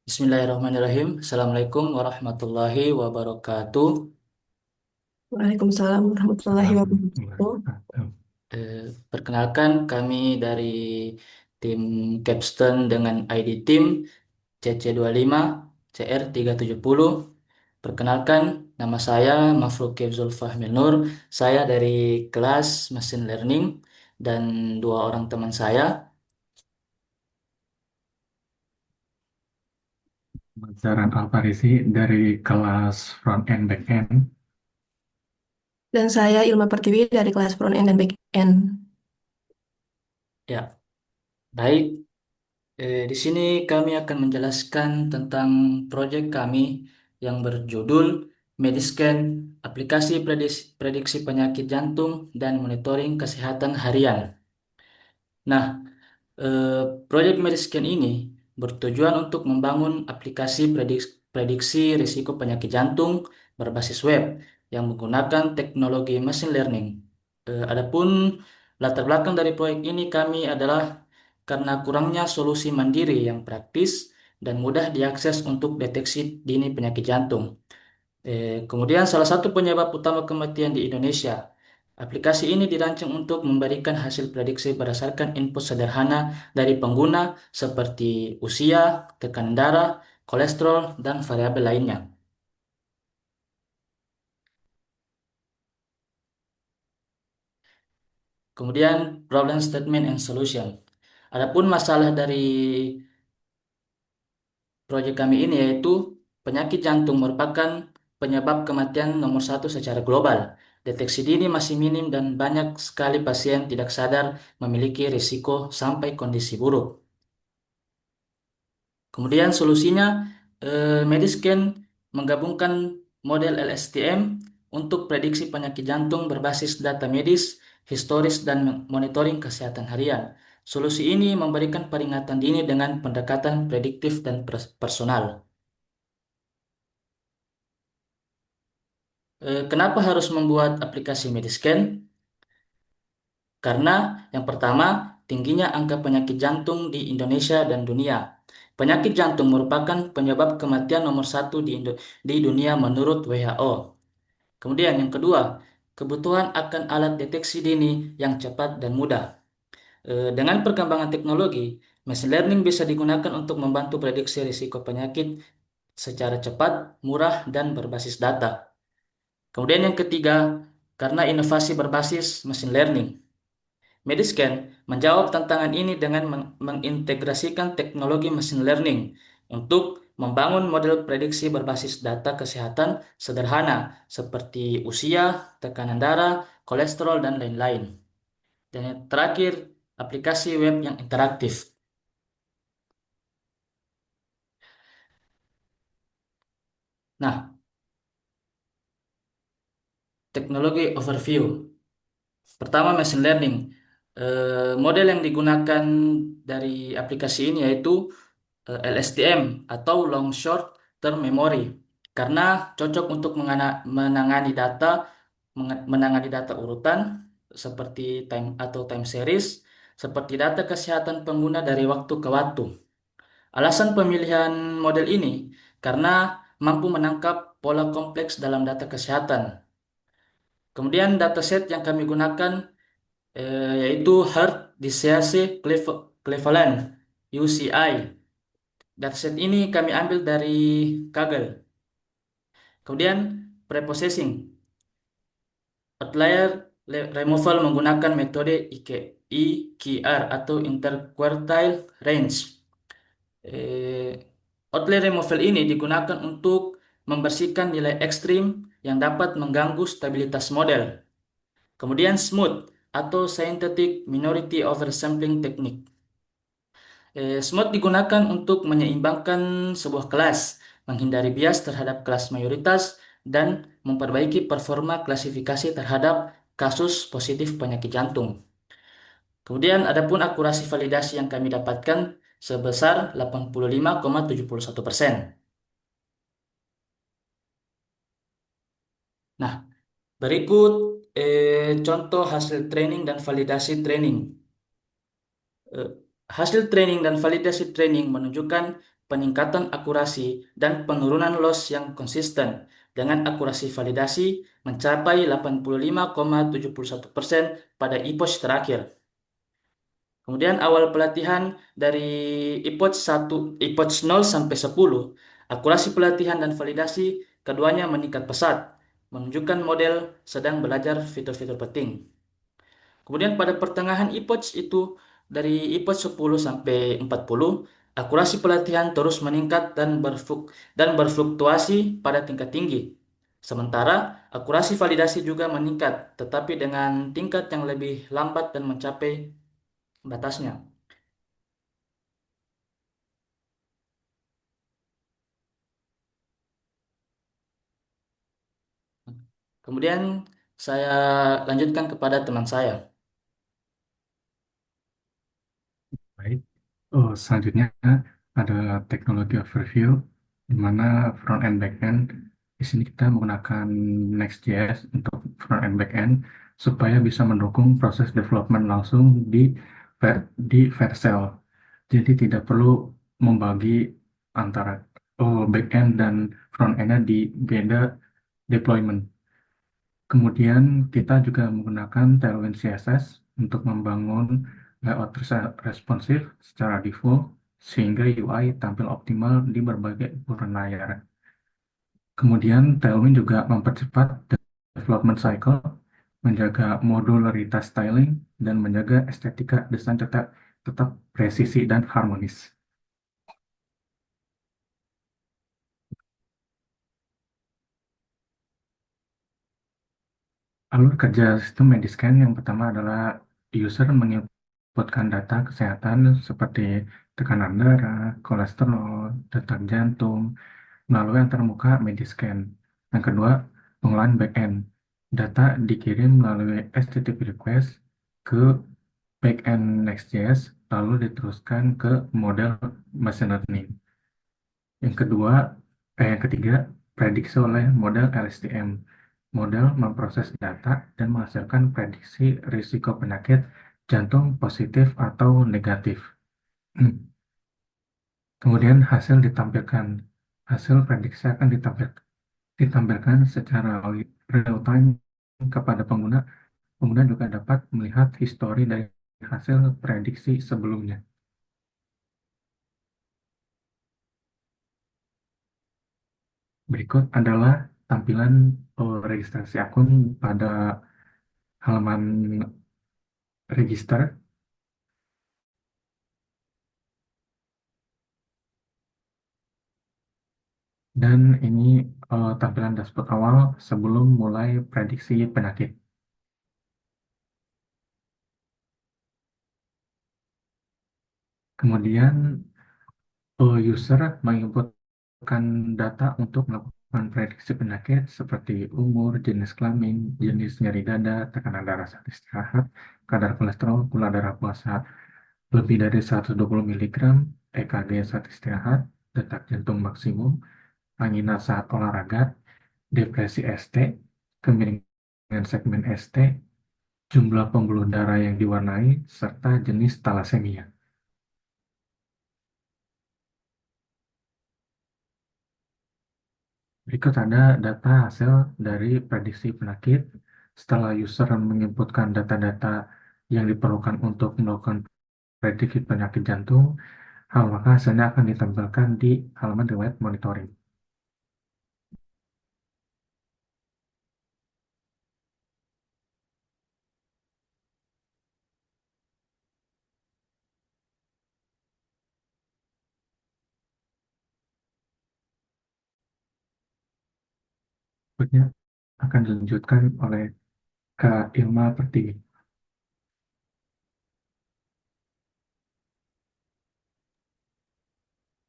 Bismillahirrahmanirrahim. Assalamualaikum warahmatullahi wabarakatuh. Waalaikumsalam warahmatullahi wabarakatuh. Eh, Perkenalkan kami dari tim Capstone dengan ID tim CC25 CR370. Perkenalkan, nama saya Mafrukif Zulfahmil Nur. Saya dari kelas Machine Learning dan dua orang teman saya. Pelajaran Alfarisi dari kelas front end back end. Dan saya Ilma Pertiwi dari kelas front end dan back end. Ya, baik. Di sini kami akan menjelaskan tentang proyek kami yang berjudul Mediscan, aplikasi prediksi penyakit jantung dan monitoring kesehatan harian. Nah, eh, proyek Mediscan ini bertujuan untuk membangun aplikasi prediksi risiko penyakit jantung berbasis web yang menggunakan teknologi machine learning. Adapun latar belakang dari proyek ini kami adalah karena kurangnya solusi mandiri yang praktis dan mudah diakses untuk deteksi dini penyakit jantung. Kemudian salah satu penyebab utama kematian di Indonesia. Aplikasi ini dirancang untuk memberikan hasil prediksi berdasarkan input sederhana dari pengguna seperti usia, tekanan darah, kolesterol, dan variabel lainnya. Kemudian problem statement and solution. Adapun masalah dari proyek kami ini yaitu penyakit jantung merupakan penyebab kematian nomor satu secara global. Deteksi dini masih minim dan banyak sekali pasien tidak sadar memiliki risiko sampai kondisi buruk. Kemudian solusinya, Mediscan menggabungkan model LSTM untuk prediksi penyakit jantung berbasis data medis, historis, dan monitoring kesehatan harian. Solusi ini memberikan peringatan dini dengan pendekatan prediktif dan personal. Kenapa harus membuat aplikasi Mediscan? Karena yang pertama, tingginya angka penyakit jantung di Indonesia dan dunia. Penyakit jantung merupakan penyebab kematian nomor satu di dunia menurut WHO. Kemudian yang kedua, kebutuhan akan alat deteksi dini yang cepat dan mudah. Dengan perkembangan teknologi, machine learning bisa digunakan untuk membantu prediksi risiko penyakit secara cepat, murah, dan berbasis data. Kemudian yang ketiga, karena inovasi berbasis machine learning. Mediscan menjawab tantangan ini dengan mengintegrasikan teknologi machine learning untuk membangun model prediksi berbasis data kesehatan sederhana seperti usia, tekanan darah, kolesterol, dan lain-lain. Dan yang terakhir, aplikasi web yang interaktif. Nah, teknologi overview. Pertama, machine learning. Model yang digunakan dari aplikasi ini yaitu LSTM atau Long Short Term Memory karena cocok untuk menangani data urutan seperti time series seperti data kesehatan pengguna dari waktu ke waktu. Alasan pemilihan model ini karena mampu menangkap pola kompleks dalam data kesehatan. Kemudian dataset yang kami gunakan yaitu Heart Disease Cleveland UCI. Dataset ini kami ambil dari Kaggle. Kemudian preprocessing. Outlier removal menggunakan metode EQR atau interquartile range. Eh, Outlier removal ini digunakan untuk membersihkan nilai ekstrim yang dapat mengganggu stabilitas model. Kemudian smooth atau synthetic minority oversampling technique. Smooth digunakan untuk menyeimbangkan sebuah kelas, menghindari bias terhadap kelas mayoritas, dan memperbaiki performa klasifikasi terhadap kasus positif penyakit jantung. Kemudian adapun akurasi validasi yang kami dapatkan sebesar 85,71%. Nah, berikut contoh hasil training dan validasi training. Eh, Hasil training dan validasi training menunjukkan peningkatan akurasi, dan penurunan loss yang konsisten dengan akurasi validasi mencapai 85,71% pada IPOS terakhir. Kemudian awal pelatihan dari IPOS 1, IPOS 0 sampai 10, akurasi pelatihan dan validasi keduanya meningkat pesat, menunjukkan model sedang belajar fitur-fitur penting. Kemudian pada pertengahan IPOS itu dari IPOS 10 sampai 40, akurasi pelatihan terus meningkat dan berfluktuasi pada tingkat tinggi. Sementara akurasi validasi juga meningkat, tetapi dengan tingkat yang lebih lambat dan mencapai batasnya. Kemudian saya lanjutkan kepada teman saya. Baik. Selanjutnya ada teknologi overview, di mana front end back end. Di sini kita menggunakan Next.js untuk front end back end supaya bisa mendukung proses development langsung di Vercel. Jadi tidak perlu membagi antara back end dan front end-nya di beda deployment. Kemudian kita juga menggunakan Tailwind CSS untuk membangun layout responsif secara default sehingga UI tampil optimal di berbagai ukuran layar. Kemudian Tailwind juga mempercepat development cycle, menjaga modularitas styling, dan menjaga estetika desain tetap presisi dan harmonis. Alur kerja sistem Mediscan yang pertama adalah user menginputkan data kesehatan seperti tekanan darah, kolesterol, detak jantung melalui antarmuka Mediscan. Yang kedua, pengolahan backend. Data dikirim melalui HTTP request ke backend Next.js lalu diteruskan ke model machine learning. Yang ketiga, prediksi oleh model LSTM. Model memproses data dan menghasilkan prediksi risiko penyakit jantung positif atau negatif. Kemudian hasil prediksi akan ditampilkan secara real time kepada pengguna. Pengguna juga dapat melihat histori dari hasil prediksi sebelumnya. Berikut adalah tampilan registrasi akun pada halaman register, dan ini tampilan dashboard awal sebelum mulai prediksi penyakit. Kemudian user menginputkan data untuk melakukan prediksi penyakit seperti umur, jenis kelamin, jenis nyeri dada, tekanan darah saat istirahat, kadar kolesterol, gula darah puasa lebih dari 120 mg, EKG saat istirahat, detak jantung maksimum, angina saat olahraga, depresi ST, kemiringan segmen ST, jumlah pembuluh darah yang diwarnai, serta jenis talasemia. Berikut ada data hasil dari prediksi penyakit. Setelah user menginputkan data-data yang diperlukan untuk melakukan prediksi penyakit jantung, maka hasilnya akan ditampilkan di halaman riwayat monitoring. Berikutnya akan dilanjutkan oleh Kak Ilma Pertiwi.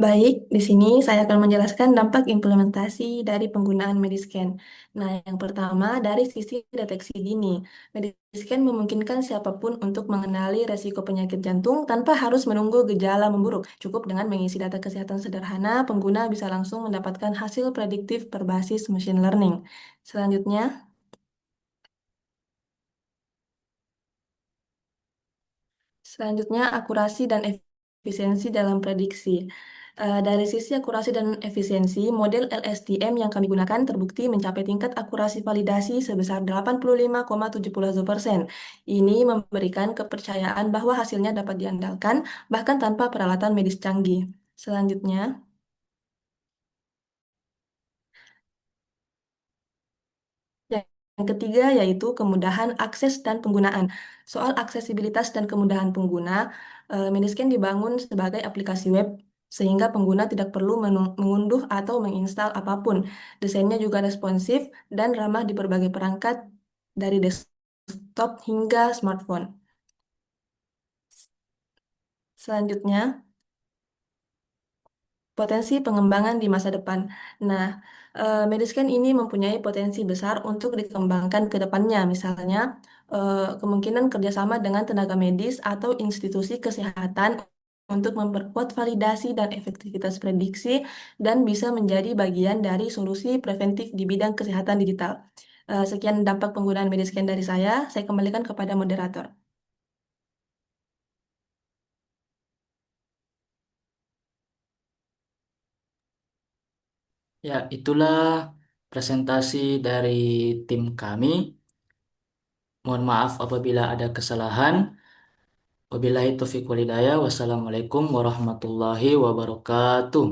Baik, di sini saya akan menjelaskan dampak implementasi dari penggunaan Mediscan. Nah, yang pertama dari sisi deteksi dini. Mediscan memungkinkan siapapun untuk mengenali resiko penyakit jantung tanpa harus menunggu gejala memburuk. Cukup dengan mengisi data kesehatan sederhana, pengguna bisa langsung mendapatkan hasil prediktif berbasis machine learning. Selanjutnya, akurasi dan efisiensi dalam prediksi. Dari sisi akurasi dan efisiensi, model LSTM yang kami gunakan terbukti mencapai tingkat akurasi validasi sebesar 85,71%. Ini memberikan kepercayaan bahwa hasilnya dapat diandalkan bahkan tanpa peralatan medis canggih. Selanjutnya, yang ketiga yaitu kemudahan akses dan penggunaan. Soal aksesibilitas dan kemudahan pengguna, Mediscan dibangun sebagai aplikasi web sehingga pengguna tidak perlu mengunduh atau menginstal apapun. Desainnya juga responsif dan ramah di berbagai perangkat dari desktop hingga smartphone. Selanjutnya, potensi pengembangan di masa depan. Nah, Mediscan ini mempunyai potensi besar untuk dikembangkan ke depannya. Misalnya, kemungkinan kerjasama dengan tenaga medis atau institusi kesehatan untuk memperkuat validasi dan efektivitas prediksi dan bisa menjadi bagian dari solusi preventif di bidang kesehatan digital. Sekian dampak penggunaan Mediscan dari saya kembalikan kepada moderator. Ya, itulah presentasi dari tim kami. Mohon maaf apabila ada kesalahan. Wabillahi taufiq walhidayah. Wassalamualaikum warahmatullahi wabarakatuh.